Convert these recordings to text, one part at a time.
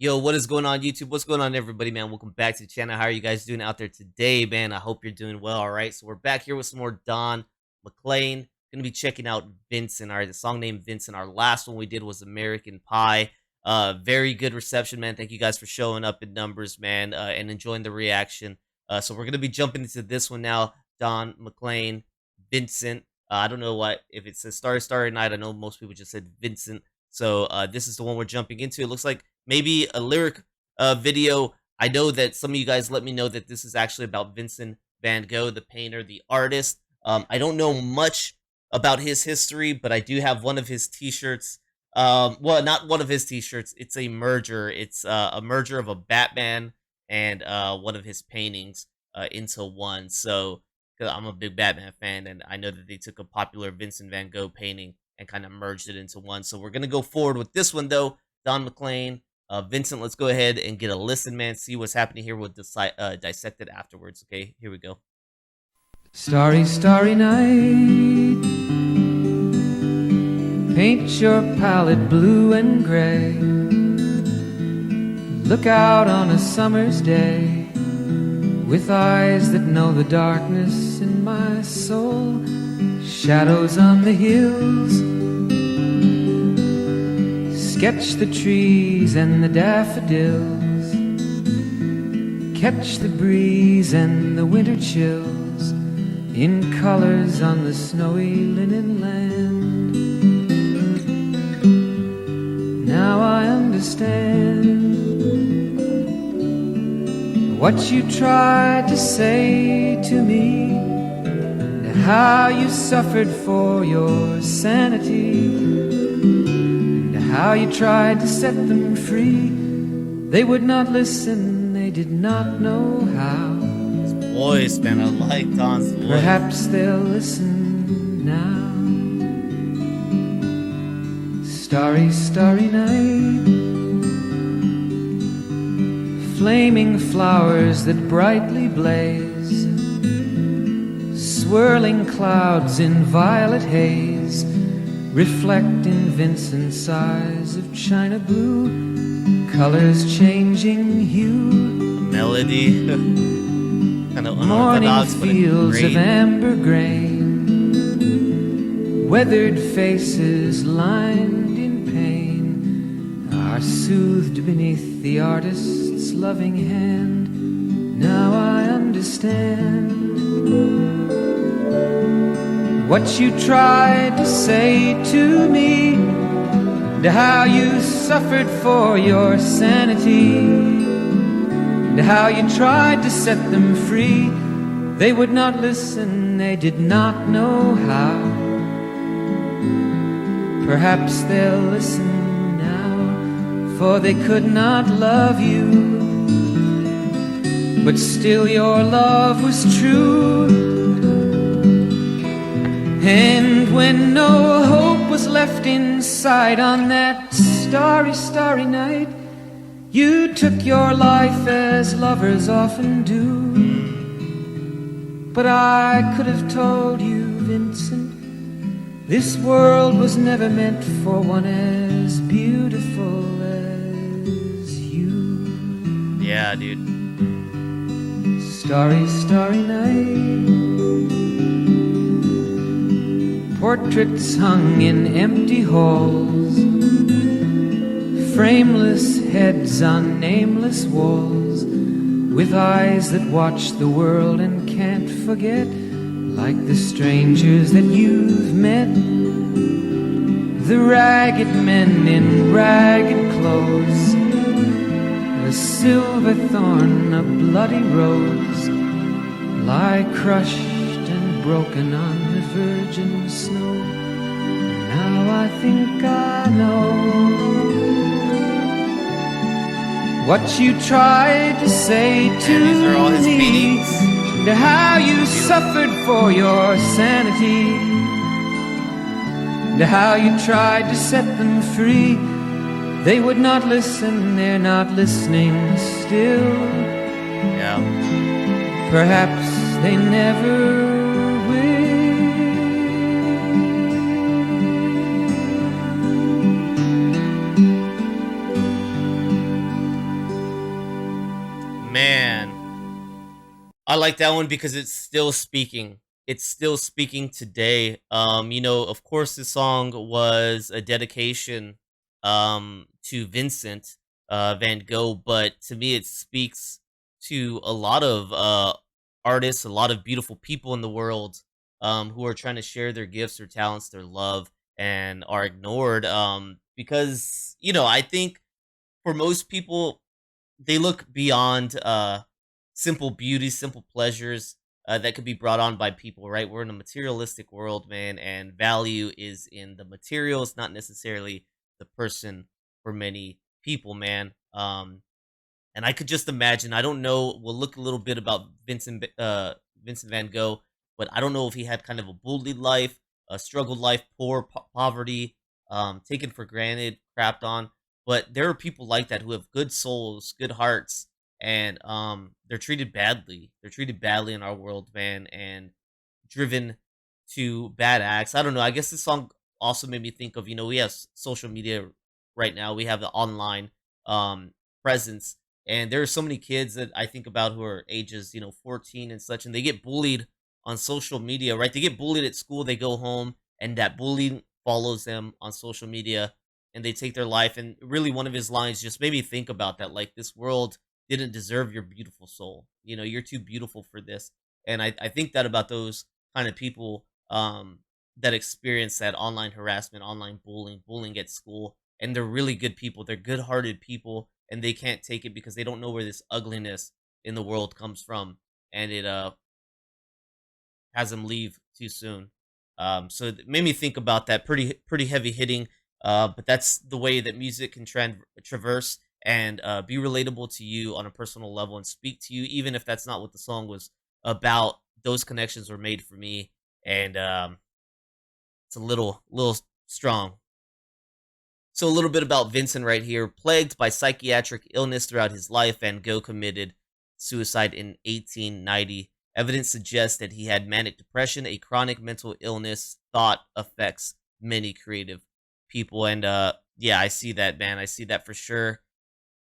Yo, what is going on YouTube? What's going on everybody, man? Welcome back to the channel. How are you guys doing out there today, man? I hope you're doing well, all right? So we're back here with some more Don McLean. Gonna be checking out Vincent, all right? The song named Vincent. Our last one we did was American Pie. Very good reception, man. Thank you guys for showing up in numbers, man, and enjoying the reaction. So we're gonna be jumping into this one now. Don McLean, Vincent. I don't know what, if it says Starry Night, I know most people just said Vincent. So this is the one we're jumping into. It looks like maybe a lyric video. I know that some of you guys let me know that this is actually about Vincent van Gogh, the painter, the artist. I don't know much about his history, but I do have one of his t-shirts. Well, not one of his t-shirts. It's a merger. It's a merger of a Batman and one of his paintings into one. So, 'cause I'm a big Batman fan, and I know that they took a popular Vincent van Gogh painting and kind of merged it into one. So we're gonna go forward with this one though. Don McLean, Vincent. Let's go ahead and get a listen, man. See what's happening here. We'll dissect it afterwards. Okay, here we go. Starry, starry night, paint your palette blue and gray. Look out on a summer's day with eyes that know the darkness in my soul. Shadows on the hills, sketch the trees and the daffodils, catch the breeze and the winter chills in colors on the snowy linen land. Now I understand what you tried to say to me, and how you suffered for your sanity, and how you tried to set them free. They would not listen, they did not know how. Voice, man, I like Don's voice. Perhaps they'll listen now. Starry, starry night, flaming flowers that brightly blaze, swirling clouds in violet haze, reflect in Vincent's eyes of china blue, colors changing hue. Melody. Morning fields of amber grain, weathered faces lined in pain, are soothed beneath the artist's loving hand. Now I understand what you tried to say to me, and how you suffered for your sanity, and how you tried to set them free. They would not listen, they did not know how. Perhaps they'll listen now, for they could not love you, but still your love was true. And when no hope was left inside on that starry, starry night, you took your life as lovers often do. But I could have told you, Vincent, this world was never meant for one as beautiful as you. Yeah, dude. Starry, starry night, portraits hung in empty halls, frameless heads on nameless walls, with eyes that watch the world and can't forget, like the strangers that you've met, the ragged men in ragged clothes, a silver thorn, a bloody rose, lie crushed and broken on the virgin snow. Now I think I know what you tried to say to these are all his me, paintings. and how you suffered for your sanity, and how you tried to set them free. They would not listen, they're not listening still. Yeah. Perhaps they never will. Man, I like that one because it's still speaking. It's still speaking today. Of course this song was a dedication to Vincent Van Gogh, but to me it speaks to a lot of artists, a lot of beautiful people in the world who are trying to share their gifts, their talents, their love, and are ignored. Because I think for most people they look beyond simple beauty, simple pleasures that could be brought on by people, right? We're in a materialistic world, man, and value is in the materials, not necessarily the person for many people, man. And I could just imagine. I don't know. We'll look a little bit about Vincent Van Gogh, but I don't know if he had kind of a bullied life, a struggled life, poverty, taken for granted, crapped on. But there are people like that who have good souls, good hearts, and they're treated badly. They're treated badly in our world, man, and driven to bad acts. I don't know. I guess this song also made me think of, we have social media right now. We have the online um presence, and there are so many kids that I think about who are ages, 14 and such, and they get bullied on social media, right? They get bullied at school, they go home, and that bullying follows them on social media, and they take their life. And really, one of his lines just made me think about that. Like, this world didn't deserve your beautiful soul. You're too beautiful for this. And I think that about those kind of people that experience that online harassment, online bullying at school. And they're really good people. They're good hearted people, and they can't take it because they don't know where this ugliness in the world comes from. And it has them leave too soon. So it made me think about that. Pretty heavy hitting. But that's the way that music can traverse and be relatable to you on a personal level and speak to you, even if that's not what the song was about. Those connections were made for me, and it's a little strong. So a little bit about Vincent right here. Plagued by psychiatric illness throughout his life, Van Gogh committed suicide in 1890. Evidence suggests that he had manic depression, a chronic mental illness thought affects many creative people. And yeah, I see that, man. I see that for sure.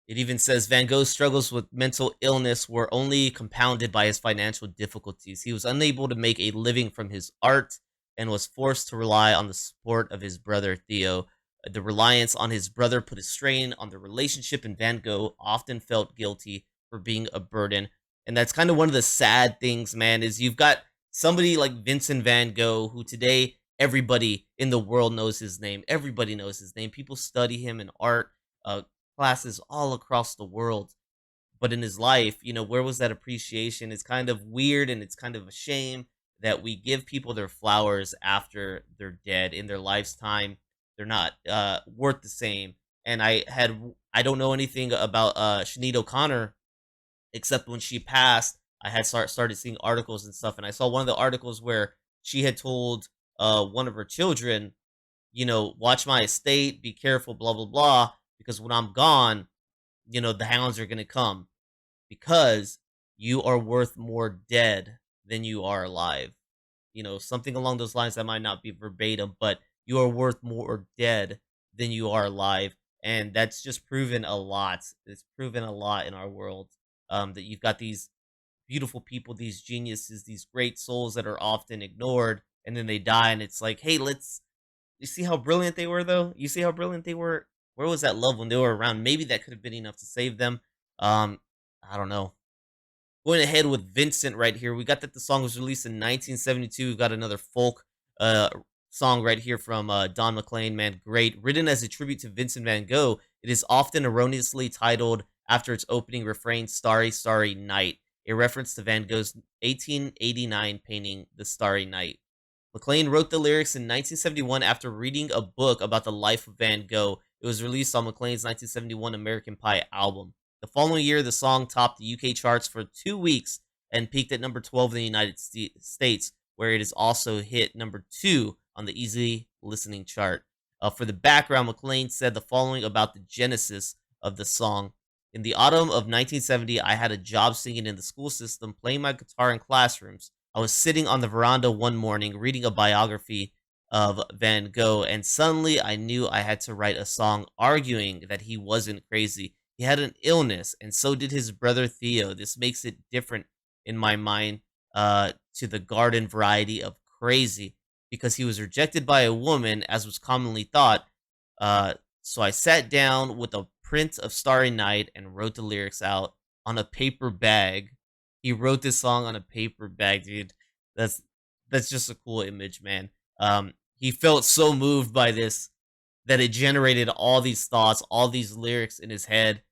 It even says Van Gogh's struggles with mental illness were only compounded by his financial difficulties. He was unable to make a living from his art and was forced to rely on the support of his brother Theo. The reliance on his brother put a strain on the relationship, and Van Gogh often felt guilty for being a burden. And that's kind of one of the sad things, man, is you've got somebody like Vincent Van Gogh, who today everybody in the world knows his name. Everybody knows his name. People study him in art classes all across the world. But in his life, where was that appreciation? It's kind of weird, and it's kind of a shame that we give people their flowers after they're dead. In their lifetime, they're not worth the same. And I don't know anything about Sinead O'Connor, except when she passed, I had started seeing articles and stuff, and I saw one of the articles where she had told one of her children, watch my estate, be careful, blah blah blah, because when I'm gone, the hounds are gonna come, because you are worth more dead than you are alive. Something along those lines. That might not be verbatim, but you are worth more dead than you are alive. And that's just proven a lot. It's proven a lot in our world, that you've got these beautiful people, these geniuses, these great souls that are often ignored, and then they die, and it's like, hey, you see how brilliant they were, though? You see how brilliant they were? Where was that love when they were around? Maybe that could have been enough to save them. I don't know. Going ahead with Vincent right here. We got that the song was released in 1972. We've got another folk uh, song right here from Don McLean, man. Great. Written as a tribute to Vincent van Gogh, it is often erroneously titled after its opening refrain, Starry, Starry Night, a reference to Van Gogh's 1889 painting, The Starry Night. McLean wrote the lyrics in 1971 after reading a book about the life of Van Gogh. It was released on McLean's 1971 American Pie album. The following year, the song topped the UK charts for 2 weeks and peaked at number 12 in the United States, where it is also hit number 2 on the easy listening chart. For the background, McLean said the following about the genesis of the song. In the autumn of 1970, I had a job singing in the school system, playing my guitar in classrooms. I was sitting on the veranda one morning reading a biography of Van Gogh, and suddenly I knew I had to write a song arguing that he wasn't crazy. He had an illness, and so did his brother Theo. This makes it different in my mind to the garden variety of crazy because he was rejected by a woman, as was commonly thought. So I sat down with a print of Starry Night and wrote the lyrics out on a paper bag. He wrote this song on a paper bag, dude. That's that's just a cool image, man. He felt so moved by this that it generated all these thoughts, all these lyrics in his head.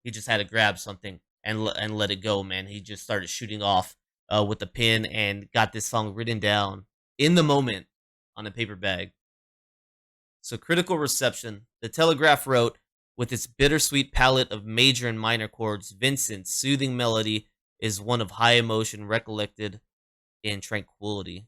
He just had to grab something and let it go, man. He just started shooting off with the pen and got this song written down in the moment on a paper bag. So critical reception. The Telegraph wrote, with its bittersweet palette of major and minor chords, Vincent's soothing melody is one of high emotion recollected in tranquility.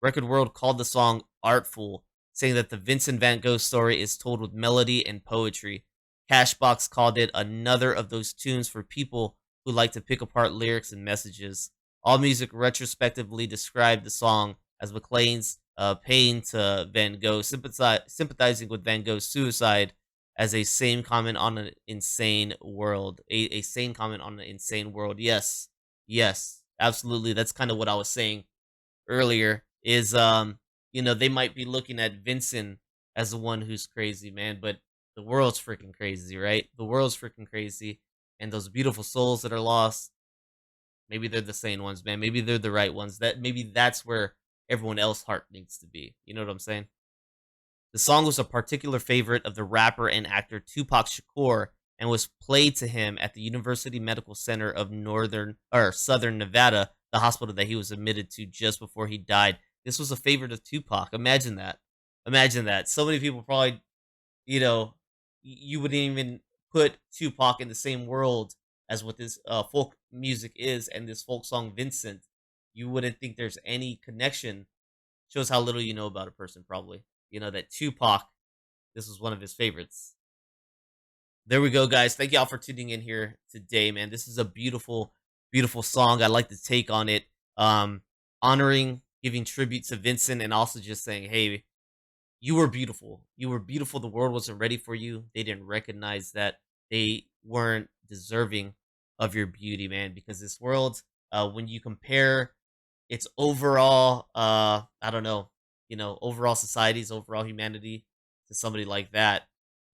Record World called the song artful, saying that the Vincent van Gogh story is told with melody and poetry. Cashbox called it another of those tunes for people who like to pick apart lyrics and messages. AllMusic retrospectively described the song as McLean's pain to Van Gogh, sympathizing with Van Gogh's suicide as a sane comment on an insane world. A sane comment on an insane world. Yes, yes, absolutely. That's kind of what I was saying earlier is they might be looking at Vincent as the one who's crazy, man, but the world's freaking crazy, right? The world's freaking crazy, and those beautiful souls that are lost, maybe they're the sane ones, man. Maybe they're the right ones. That maybe that's where everyone else's heart needs to be. You know what I'm saying? The song was a particular favorite of the rapper and actor Tupac Shakur and was played to him at the University Medical Center of Southern Nevada, the hospital that he was admitted to just before he died. This was a favorite of Tupac. Imagine that. Imagine that. So many people probably, you know, you wouldn't even put Tupac in the same world as what this folk music is and this folk song Vincent. You wouldn't think there's any connection. Shows how little you know about a person, probably. You know that Tupac, this was one of his favorites. There we go, guys. Thank y'all for tuning in here today, man. This is a beautiful, beautiful song. I like to take on it, honoring, giving tribute to Vincent, and also just saying, hey, you were beautiful. You were beautiful. The world wasn't ready for you. They didn't recognize that. They weren't deserving of your beauty, man. Because this world, when you compare its overall, I don't know, overall societies, overall humanity to somebody like that,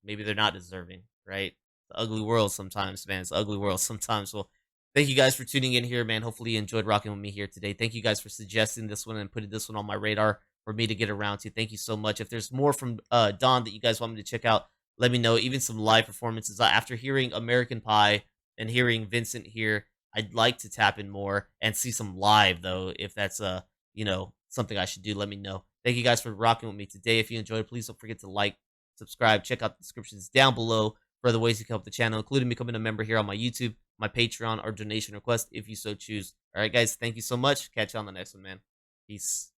maybe they're not deserving, right? It's an ugly world sometimes, man. It's an ugly world sometimes. Well, thank you guys for tuning in here, man. Hopefully you enjoyed rocking with me here today. Thank you guys for suggesting this one and putting this one on my radar for me to get around to. Thank you so much. If there's more from Don that you guys want me to check out, let me know. Even some live performances. After hearing American Pie and hearing Vincent here, I'd like to tap in more and see some live, though. If that's something I should do, let me know. Thank you guys for rocking with me today. If you enjoyed, please don't forget to like, subscribe, check out the descriptions down below for other ways you can help the channel, including becoming a member here on my YouTube, my Patreon, or donation request if you so choose. All right, guys, thank you so much. Catch you on the next one, man. Peace.